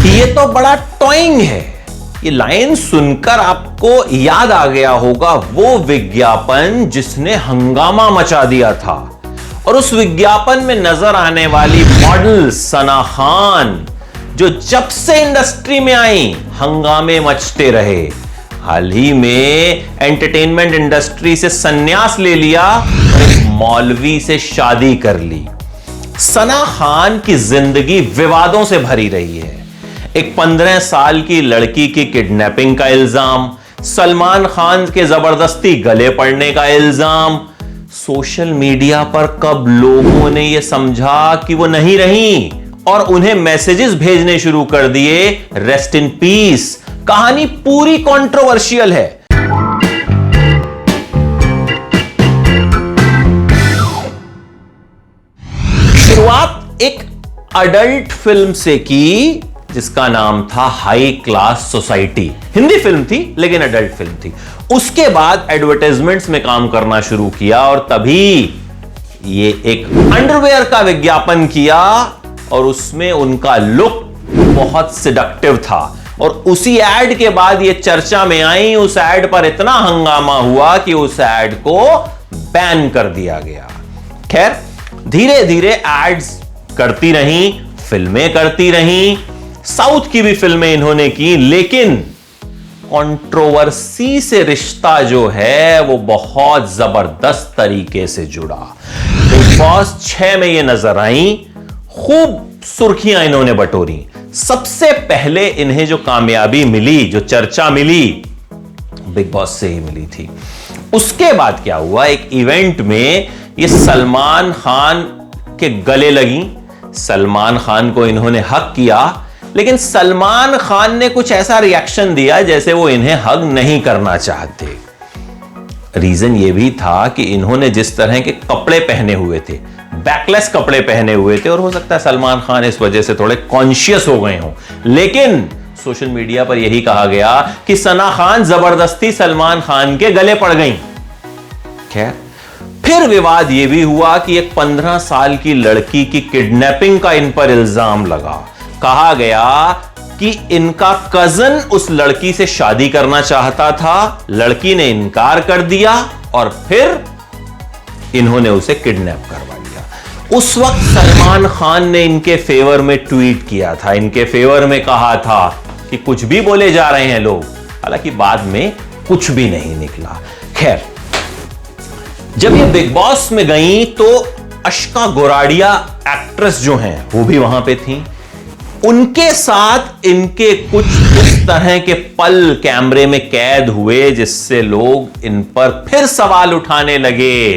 ये तो बड़ा टॉइंग है। ये लाइन सुनकर आपको याद आ गया होगा वो विज्ञापन जिसने हंगामा मचा दिया था, और उस विज्ञापन में नजर आने वाली मॉडल सना खान जो जब से इंडस्ट्री में आई हंगामे मचते रहे। हाल ही में एंटरटेनमेंट इंडस्ट्री से संन्यास ले लिया और एक मौलवी से शादी कर ली। सना खान की जिंदगी विवादों से भरी रही है। एक 15 साल की लड़की की किडनैपिंग का इल्जाम, सलमान खान के जबरदस्ती गले पड़ने का इल्जाम। सोशल मीडिया पर कब लोगों ने यह समझा कि वो नहीं रही और उन्हें मैसेजेस भेजने शुरू कर दिए, रेस्ट इन पीस। कहानी पूरी कंट्रोवर्शियल है। शुरुआत एक अडल्ट फिल्म से की जिसका नाम था high class society. Hindi film थी लेकिन अडल्ट फिल्म थी। उसके बाद एडवर्टाइजमेंट्स में काम करना शुरू किया और तभी ये एक अंडरवेयर का विज्ञापन किया और उसमें उनका लुक बहुत सिडक्टिव था और उसी एड के बाद ये चर्चा में आई। उस एड पर इतना हंगामा हुआ कि उस एड को बैन कर दिया गया। खैर, धीरे धीरे एड्स करती रही, फिल्में करती रही, साउथ की भी फिल्में इन्होंने की, लेकिन कंट्रोवर्सी से रिश्ता जो है वो बहुत जबरदस्त तरीके से जुड़ा। बिग बॉस 6 में ये नजर आई, खूब सुर्खियां इन्होंने बटोरी। सबसे पहले इन्हें जो कामयाबी मिली, जो चर्चा मिली, बिग बॉस से ही मिली थी। उसके बाद क्या हुआ, एक इवेंट में ये सलमान खान के गले लगी। सलमान खान को इन्होंने हक किया, लेकिन सलमान खान ने कुछ ऐसा रिएक्शन दिया जैसे वो इन्हें हग नहीं करना चाहते। रीजन ये भी था कि इन्होंने जिस तरह के कपड़े पहने हुए थे, बैकलेस कपड़े पहने हुए थे, और हो सकता है सलमान खान इस वजह से थोड़े कॉन्शियस हो गए हों, लेकिन सोशल मीडिया पर यही कहा गया कि सना खान जबरदस्ती सलमान खान के गले पड़ गई। खैर, फिर विवाद यह भी हुआ कि एक 15 साल की लड़की की किडनैपिंग का इन पर इल्जाम लगा। कहा गया कि इनका कजन उस लड़की से शादी करना चाहता था, लड़की ने इनकार कर दिया और फिर इन्होंने उसे किडनैप करवा लिया। उस वक्त सलमान खान ने इनके फेवर में ट्वीट किया था, इनके फेवर में कहा था कि कुछ भी बोले जा रहे हैं लोग, हालांकि बाद में कुछ भी नहीं निकला। खैर, जब ये बिग बॉस में गई तो अश्का गोराडिया एक्ट्रेस जो हैं वो भी वहां पे थी। उनके साथ इनके कुछ इस तरह के पल कैमरे में कैद हुए जिससे लोग इन पर फिर सवाल उठाने लगे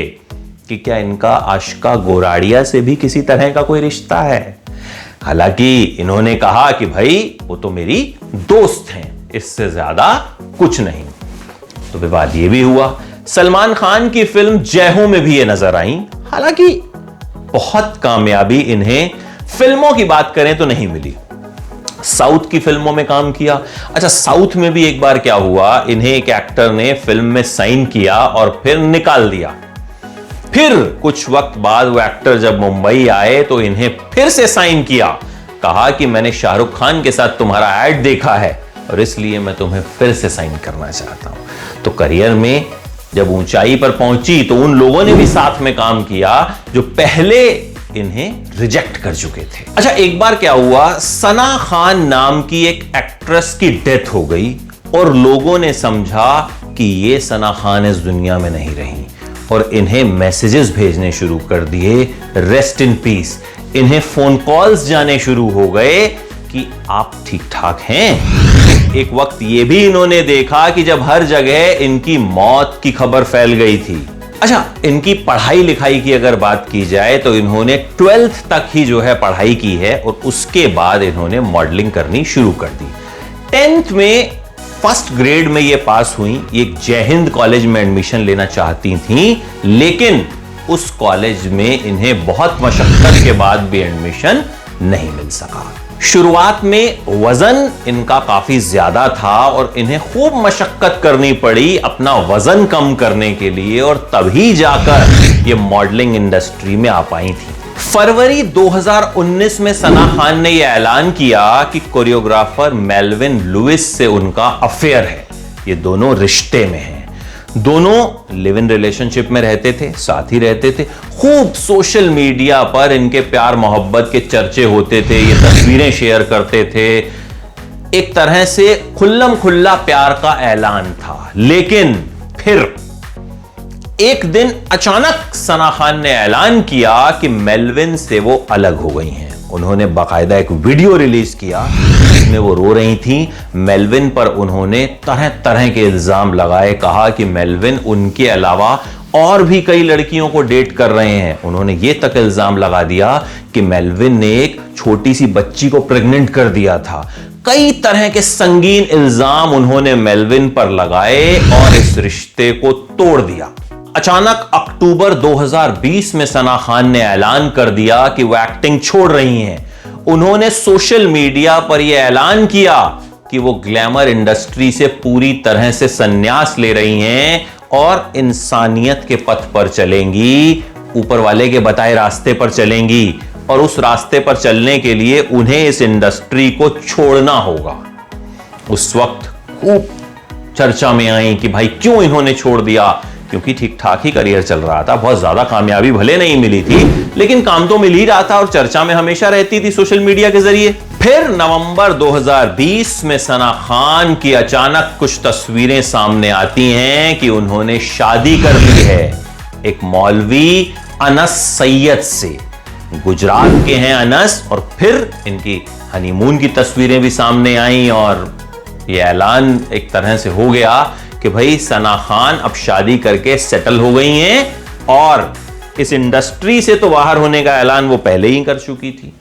कि क्या इनका आशिका गोराडिया से भी किसी तरह का कोई रिश्ता है। हालांकि इन्होंने कहा कि भाई वो तो मेरी दोस्त हैं, इससे ज्यादा कुछ नहीं। तो विवाद ये भी हुआ। सलमान खान की फिल्म जय हो में भी ये नजर आई, हालांकि बहुत कामयाबी इन्हें फिल्मों की बात करें तो नहीं मिली। साउथ की फिल्मों में काम किया। अच्छा, साउथ में भी एक बार क्या हुआ, इन्हें एक एक्टर ने फिल्म में साइन किया और फिर निकाल दिया। फिर कुछ वक्त बाद वो एक्टर जब मुंबई आए तो इन्हें फिर से साइन किया। कहा कि मैंने शाहरुख खान के साथ तुम्हारा एड देखा है और इसलिए मैं तुम्हें फिर से साइन करना चाहता हूं। तो करियर में जब ऊंचाई पर पहुंची तो उन लोगों ने भी साथ में काम किया जो पहले इन्हें रिजेक्ट कर चुके थे। अच्छा, एक बार क्या हुआ, सना खान नाम की एक एक्ट्रेस की डेथ हो गई और लोगों ने समझा कि ये सना खान इस दुनिया में नहीं रही और इन्हें मैसेजेस भेजने शुरू कर दिए, रेस्ट इन पीस। इन्हें फोन कॉल्स जाने शुरू हो गए कि आप ठीक ठाक हैं। एक वक्त यह भी इन्होंने देखा कि जब हर जगह इनकी मौत की खबर फैल गई थी। अच्छा, इनकी पढ़ाई लिखाई की अगर बात की जाए तो इन्होंने 12th तक ही जो है पढ़ाई की है और उसके बाद इन्होंने मॉडलिंग करनी शुरू कर दी। 10th में फर्स्ट ग्रेड में ये पास हुई। एक जय हिंद कॉलेज में एडमिशन लेना चाहती थी, लेकिन उस कॉलेज में इन्हें बहुत मशक्कत के बाद भी एडमिशन नहीं मिल सका। शुरुआत में वजन इनका काफी ज्यादा था और इन्हें खूब मशक्कत करनी पड़ी अपना वजन कम करने के लिए, और तभी जाकर ये मॉडलिंग इंडस्ट्री में आ पाई थी। फरवरी 2019 में सना खान ने यह ऐलान किया कि कोरियोग्राफर मेल्विन लुइस से उनका अफेयर है। ये दोनों रिश्ते में हैं। दोनों लिव इन रिलेशनशिप में रहते थे, साथ ही रहते थे। खूब सोशल मीडिया पर इनके प्यार मोहब्बत के चर्चे होते थे, ये तस्वीरें शेयर करते थे। एक तरह से खुल्लम खुल्ला प्यार का ऐलान था। लेकिन फिर एक दिन अचानक सना खान ने ऐलान किया कि मेल्विन से वो अलग हो गई हैं। उन्होंने बाकायदा एक वीडियो रिलीज किया जिसमें वो रो रही थी। मेल्विन पर उन्होंने तरह तरह के इल्जाम लगाए, कहा कि मेल्विन उनके अलावा और भी कई लड़कियों को डेट कर रहे हैं। उन्होंने ये तक इल्जाम लगा दिया कि मेल्विन ने एक छोटी सी बच्ची को प्रेग्नेंट कर दिया था। कई तरह के संगीन इल्जाम उन्होंने मेल्विन पर लगाए और इस रिश्ते को तोड़ दिया। अचानक अक्टूबर 2020 में सना खान ने ऐलान कर दिया कि वो एक्टिंग छोड़ रही हैं। उन्होंने सोशल मीडिया पर यह ऐलान किया कि वो ग्लैमर इंडस्ट्री से पूरी तरह से संन्यास ले रही हैं और इंसानियत के पथ पर चलेंगी, ऊपर वाले के बताए रास्ते पर चलेंगी। और उस रास्ते पर चलने के लिए उन्हें इस इंडस्ट्री को छोड़ना होगा। उस वक्त खूब चर्चा में आई कि भाई क्यों इन्होंने छोड़ दिया, क्योंकि ठीक ठाक ही करियर चल रहा था। बहुत ज्यादा कामयाबी भले नहीं मिली थी, लेकिन काम तो मिल ही रहा था और चर्चा में हमेशा रहती थी सोशल मीडिया के जरिए। फिर नवंबर 2020 में सना खान की अचानक कुछ तस्वीरें सामने आती हैं कि उन्होंने शादी कर ली है एक मौलवी अनस सैयद से। गुजरात के हैं अनस, और फिर इनकी हनीमून की तस्वीरें भी सामने आई और यह ऐलान एक तरह से हो गया कि भाई सना खान अब शादी करके सेटल हो गई हैं और इस इंडस्ट्री से तो बाहर होने का ऐलान वो पहले ही कर चुकी थी।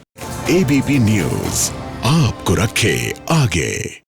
एबीपी न्यूज आपको रखे आगे।